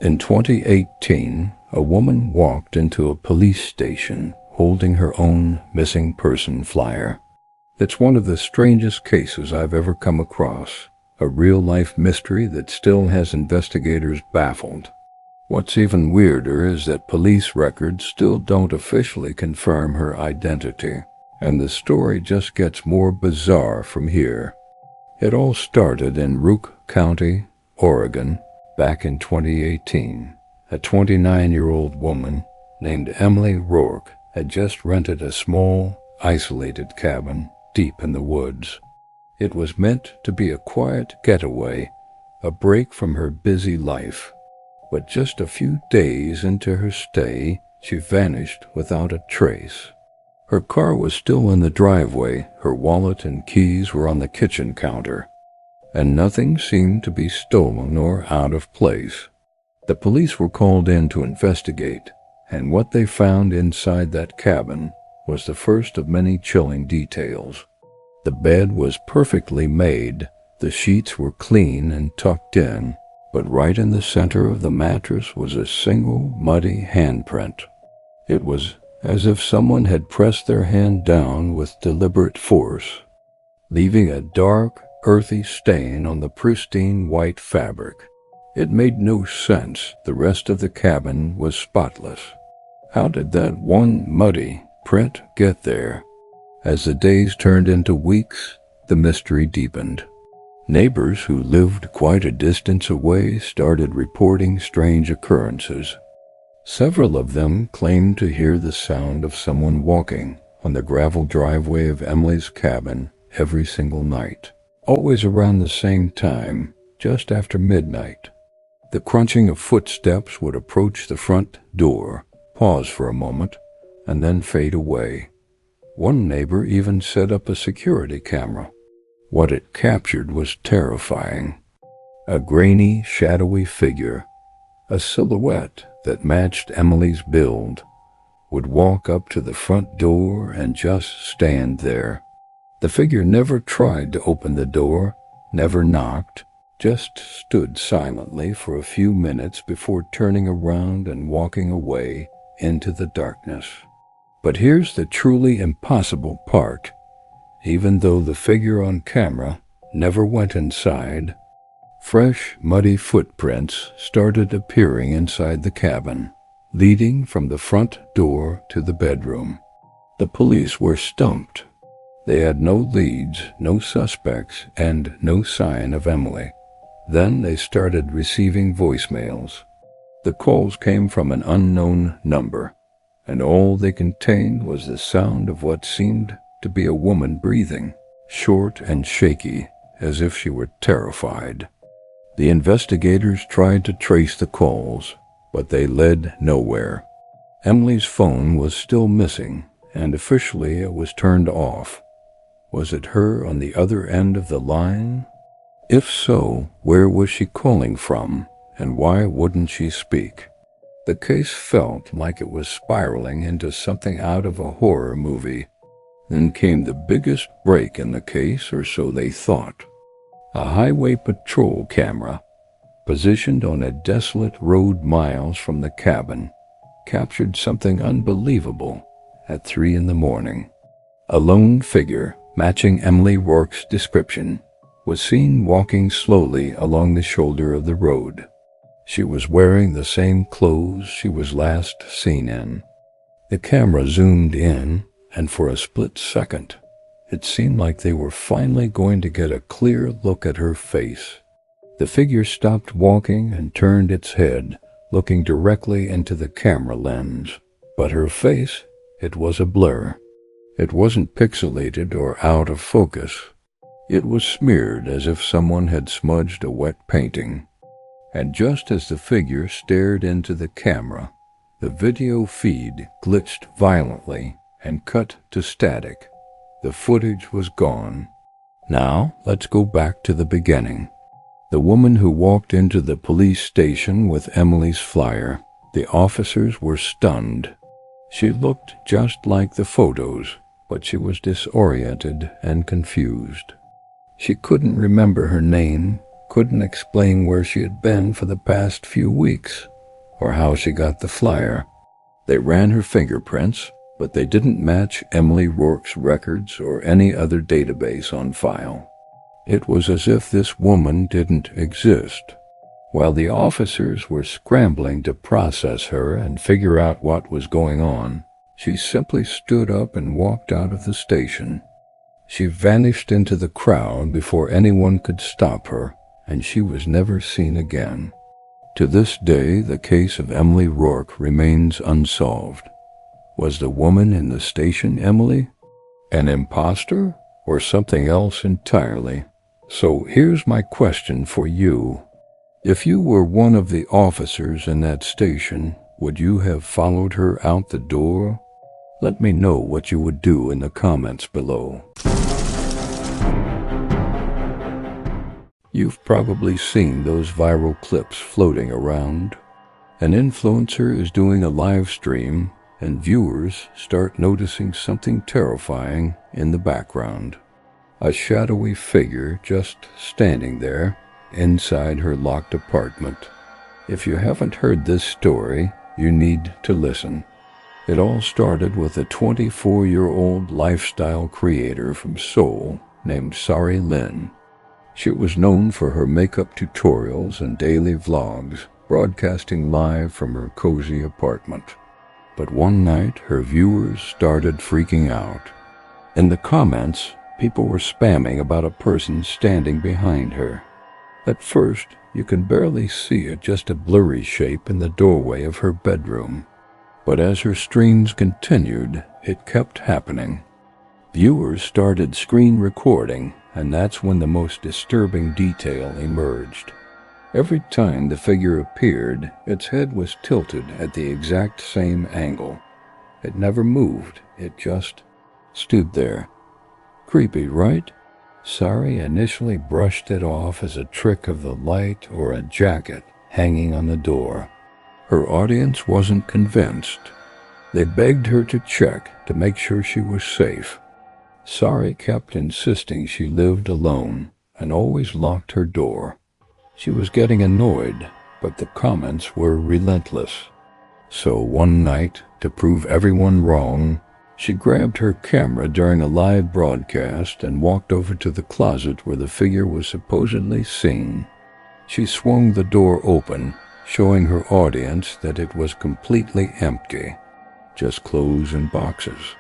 In 2018, a woman walked into a police station holding her own missing person flyer. It's one of the strangest cases I've ever come across, a real-life mystery that still has investigators baffled. What's even weirder is that police records still don't officially confirm her identity, and the story just gets more bizarre from here. It all started in Rook County, Oregon, back in 2018. A 29-year-old woman named Emily Rourke had just rented a small, isolated cabin deep in the woods. It was meant to be a quiet getaway, a break from her busy life. But just a few days into her stay, she vanished without a trace. Her car was still in the driveway, her wallet and keys were on the kitchen counter, and nothing seemed to be stolen or out of place. The police were called in to investigate, and what they found inside that cabin was the first of many chilling details. The bed was perfectly made, the sheets were clean and tucked in, but right in the center of the mattress was a single muddy handprint. It was as if someone had pressed their hand down with deliberate force, leaving a dark, earthy stain on the pristine white fabric. It made no sense. The rest of the cabin was spotless. How did that one muddy print get there? As the days turned into weeks, the mystery deepened. Neighbors who lived quite a distance away started reporting strange occurrences. Several of them claimed to hear the sound of someone walking on the gravel driveway of Emily's cabin every single night, always around the same time, just after midnight. The crunching of footsteps would approach the front door, pause for a moment, and then fade away. One neighbor even set up a security camera. What it captured was terrifying. A grainy, shadowy figure, a silhouette that matched Emily's build, would walk up to the front door and just stand there. The figure never tried to open the door, never knocked, just stood silently for a few minutes before turning around and walking away into the darkness. But here's the truly impossible part. Even though the figure on camera never went inside, fresh, muddy footprints started appearing inside the cabin, leading from the front door to the bedroom. The police were stumped. They had no leads, no suspects, and no sign of Emily. Then they started receiving voicemails. The calls came from an unknown number, and all they contained was the sound of what seemed to be a woman breathing, short and shaky, as if she were terrified. The investigators tried to trace the calls, but they led nowhere. Emily's phone was still missing, and officially it was turned off. Was it her on the other end of the line? If so, where was she calling from, and why wouldn't she speak? The case felt like it was spiraling into something out of a horror movie. Then came the biggest break in the case, or so they thought. A highway patrol camera, positioned on a desolate road miles from the cabin, captured something unbelievable at 3 a.m. A lone figure, matching Emily Rourke's description, was seen walking slowly along the shoulder of the road. She was wearing the same clothes she was last seen in. The camera zoomed in, and for a split second, it seemed like they were finally going to get a clear look at her face. The figure stopped walking and turned its head, looking directly into the camera lens. But her face, it was a blur. It wasn't pixelated or out of focus. It was smeared as if someone had smudged a wet painting. And just as the figure stared into the camera, the video feed glitched violently and cut to static. The footage was gone. Now, let's go back to the beginning. The woman who walked into the police station with Emily's flyer. The officers were stunned. She looked just like the photos, but she was disoriented and confused. She couldn't remember her name, couldn't explain where she had been for the past few weeks. or how she got the flyer. They ran her fingerprints, but they didn't match Emily Rourke's records or any other database on file. It was as if this woman didn't exist. While the officers were scrambling to process her and figure out what was going on, she simply stood up and walked out of the station. She vanished into the crowd before anyone could stop her, and she was never seen again. To this day, the case of Emily Rourke remains unsolved. Was the woman in the station Emily? An imposter? Or something else entirely? So here's my question for you. If you were one of the officers in that station, would you have followed her out the door? Let me know what you would do in the comments below. You've probably seen those viral clips floating around. An influencer is doing a live stream, and viewers start noticing something terrifying in the background. A shadowy figure just standing there inside her locked apartment. If you haven't heard this story, you need to listen. It all started with a 24-year-old lifestyle creator from Seoul named Sari Lin. She was known for her makeup tutorials and daily vlogs, broadcasting live from her cozy apartment. But one night, her viewers started freaking out. In the comments, people were spamming about a person standing behind her. At first, you can barely see it, just a blurry shape in the doorway of her bedroom. But as her streams continued, it kept happening. Viewers started screen recording, and that's when the most disturbing detail emerged. Every time the figure appeared, its head was tilted at the exact same angle. It never moved, it just stood there. Creepy, right? Sari initially brushed it off as a trick of the light or a jacket hanging on the door. Her audience wasn't convinced. They begged her to check to make sure she was safe. Sari kept insisting she lived alone and always locked her door. She was getting annoyed, but the comments were relentless. So one night, to prove everyone wrong, she grabbed her camera during a live broadcast and walked over to the closet where the figure was supposedly seen. She swung the door open, showing her audience that it was completely empty, just clothes and boxes.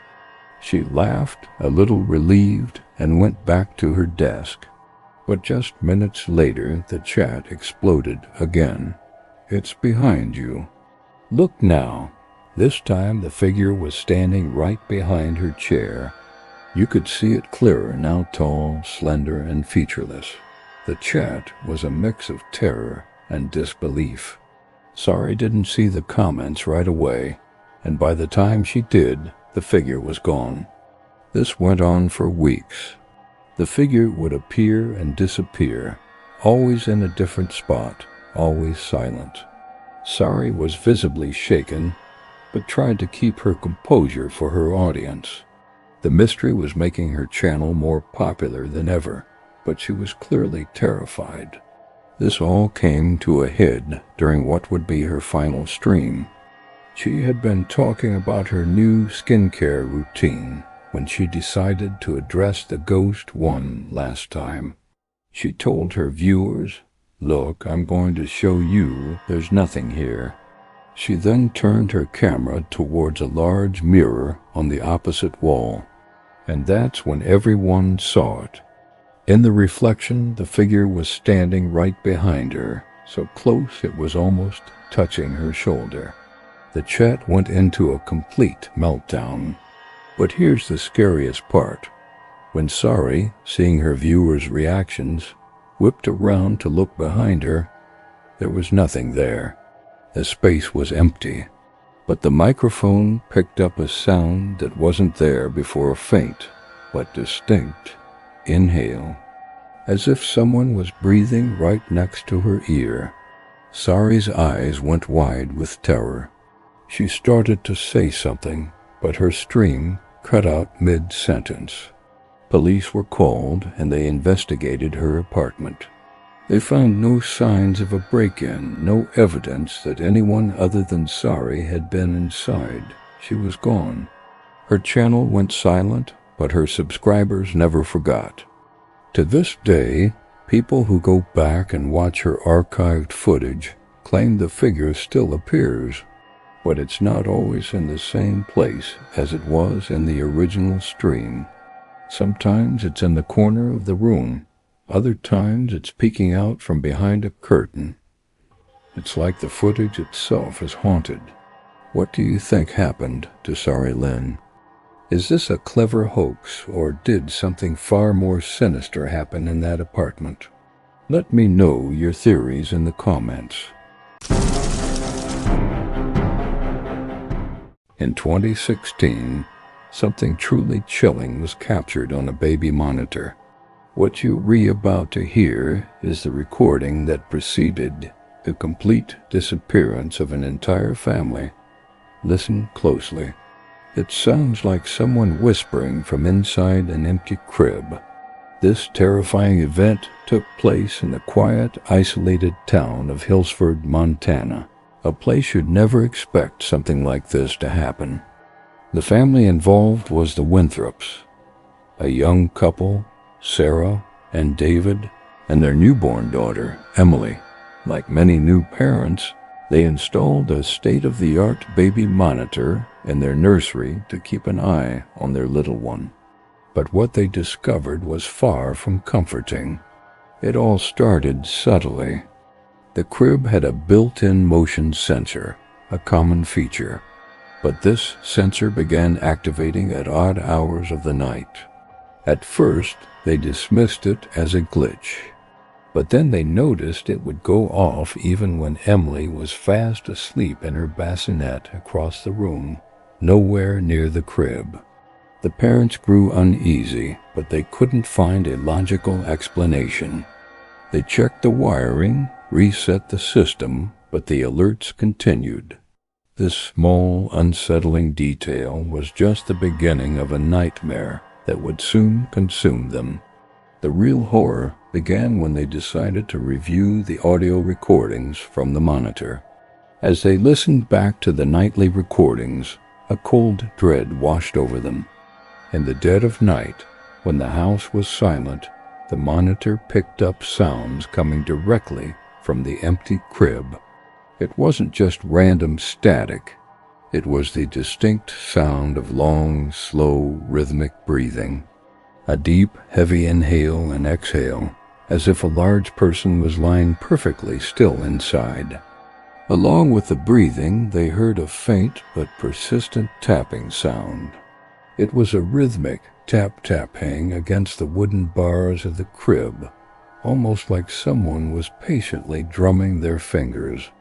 She laughed, a little relieved, and went back to her desk. But just minutes later, the chat exploded again. "It's behind you. Look now." This time the figure was standing right behind her chair. You could see it clearer, now tall, slender, and featureless. The chat was a mix of terror and disbelief. Sari didn't see the comments right away, and by the time she did, the figure was gone. This went on for weeks. The figure would appear and disappear, always in a different spot, always silent. Sari was visibly shaken, but tried to keep her composure for her audience. The mystery was making her channel more popular than ever, but she was clearly terrified. This all came to a head during what would be her final stream. She had been talking about her new skincare routine when she decided to address the ghost one last time. She told her viewers, "Look, I'm going to show you there's nothing here." She then turned her camera towards a large mirror on the opposite wall, and that's when everyone saw it. In the reflection, the figure was standing right behind her, so close it was almost touching her shoulder. The chat went into a complete meltdown. But here's the scariest part. When Sari, seeing her viewers' reactions, whipped around to look behind her, there was nothing there. The space was empty, but the microphone picked up a sound that wasn't there before, a faint but distinct inhale, as if someone was breathing right next to her ear. Sari's eyes went wide with terror. She started to say something, but her stream cut out mid-sentence. Police were called and they investigated her apartment. They found no signs of a break-in, no evidence that anyone other than Sari had been inside. She was gone. Her channel went silent, but her subscribers never forgot. To this day, people who go back and watch her archived footage claim the figure still appears, but it's not always in the same place as it was in the original stream. Sometimes it's in the corner of the room. Other times it's peeking out from behind a curtain. It's like the footage itself is haunted. What do you think happened to Sari Lynn? Is this a clever hoax, or did something far more sinister happen in that apartment? Let me know your theories in the comments. In 2016, something truly chilling was captured on a baby monitor. What you're about to hear is the recording that preceded the complete disappearance of an entire family. Listen closely. It sounds like someone whispering from inside an empty crib. This terrifying event took place in the quiet, isolated town of Hillsford, Montana, a place you'd never expect something like this to happen. The family involved was the Winthrops, a young couple, Sarah and David, and their newborn daughter, Emily. Like many new parents, they installed a state-of-the-art baby monitor in their nursery to keep an eye on their little one. But what they discovered was far from comforting. It all started subtly. The crib had a built-in motion sensor, a common feature, but this sensor began activating at odd hours of the night. At first, they dismissed it as a glitch, but then they noticed it would go off even when Emily was fast asleep in her bassinet across the room, nowhere near the crib. The parents grew uneasy, but they couldn't find a logical explanation. They checked the wiring, reset the system, but the alerts continued. This small, unsettling detail was just the beginning of a nightmare that would soon consume them. The real horror began when they decided to review the audio recordings from the monitor. As they listened back to the nightly recordings, a cold dread washed over them. In the dead of night, when the house was silent, the monitor picked up sounds coming directly from the empty crib. It wasn't just random static. It was the distinct sound of long, slow, rhythmic breathing. A deep, heavy inhale and exhale, as if a large person was lying perfectly still inside. Along with the breathing, they heard a faint but persistent tapping sound. It was a rhythmic tap-tapping against the wooden bars of the crib, almost like someone was patiently drumming their fingers.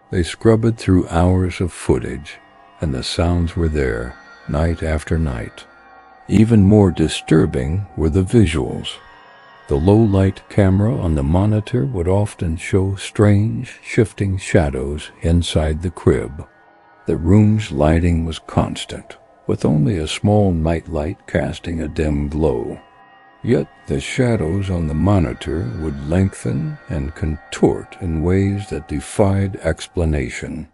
They scrubbed through hours of footage, and the sounds were there, night after night. Even more disturbing were the visuals. The low-light camera on the monitor would often show strange, shifting shadows inside the crib. The room's lighting was constant, with only a small nightlight casting a dim glow. Yet the shadows on the monitor would lengthen and contort in ways that defied explanation.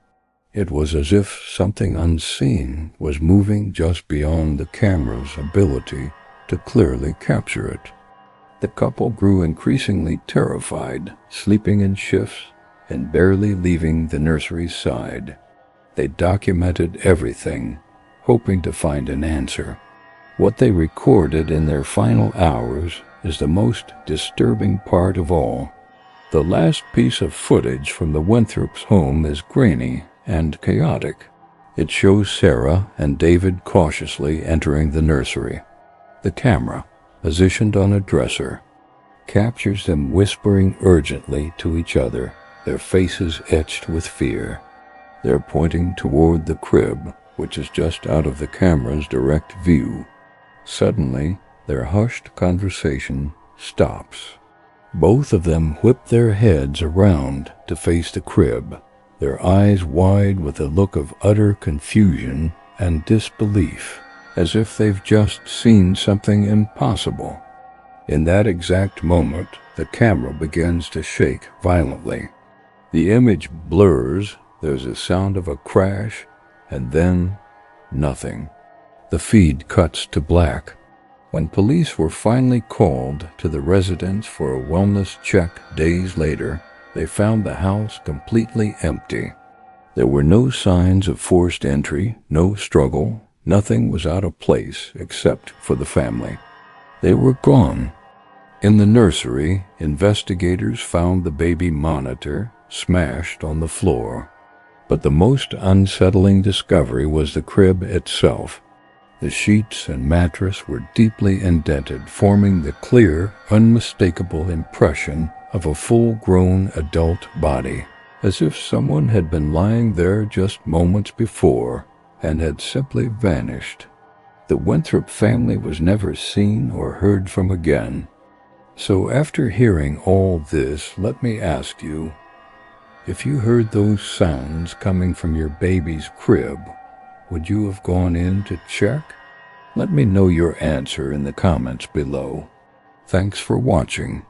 It was as if something unseen was moving just beyond the camera's ability to clearly capture it. The couple grew increasingly terrified, sleeping in shifts and barely leaving the nursery's side. They documented everything, hoping to find an answer. What they recorded in their final hours is the most disturbing part of all. The last piece of footage from the Winthrop's home is grainy and chaotic. It shows Sarah and David cautiously entering the nursery. The camera, positioned on a dresser, captures them whispering urgently to each other, their faces etched with fear. They're pointing toward the crib, which is just out of the camera's direct view. Suddenly, their hushed conversation stops. Both of them whip their heads around to face the crib, their eyes wide with a look of utter confusion and disbelief, as if they've just seen something impossible. In that exact moment, the camera begins to shake violently. The image blurs, there's a sound of a crash, and then nothing. The feed cuts to black. When police were finally called to the residence for a wellness check days later, they found the house completely empty. There were no signs of forced entry, no struggle, nothing was out of place except for the family. They were gone. In the nursery, investigators found the baby monitor smashed on the floor. But the most unsettling discovery was the crib itself. The sheets and mattress were deeply indented, forming the clear, unmistakable impression of a full-grown adult body, as if someone had been lying there just moments before and had simply vanished. The Winthrop family was never seen or heard from again. So after hearing all this, let me ask you, if you heard those sounds coming from your baby's crib, would you have gone in to check? Let me know your answer in the comments below. Thanks for watching.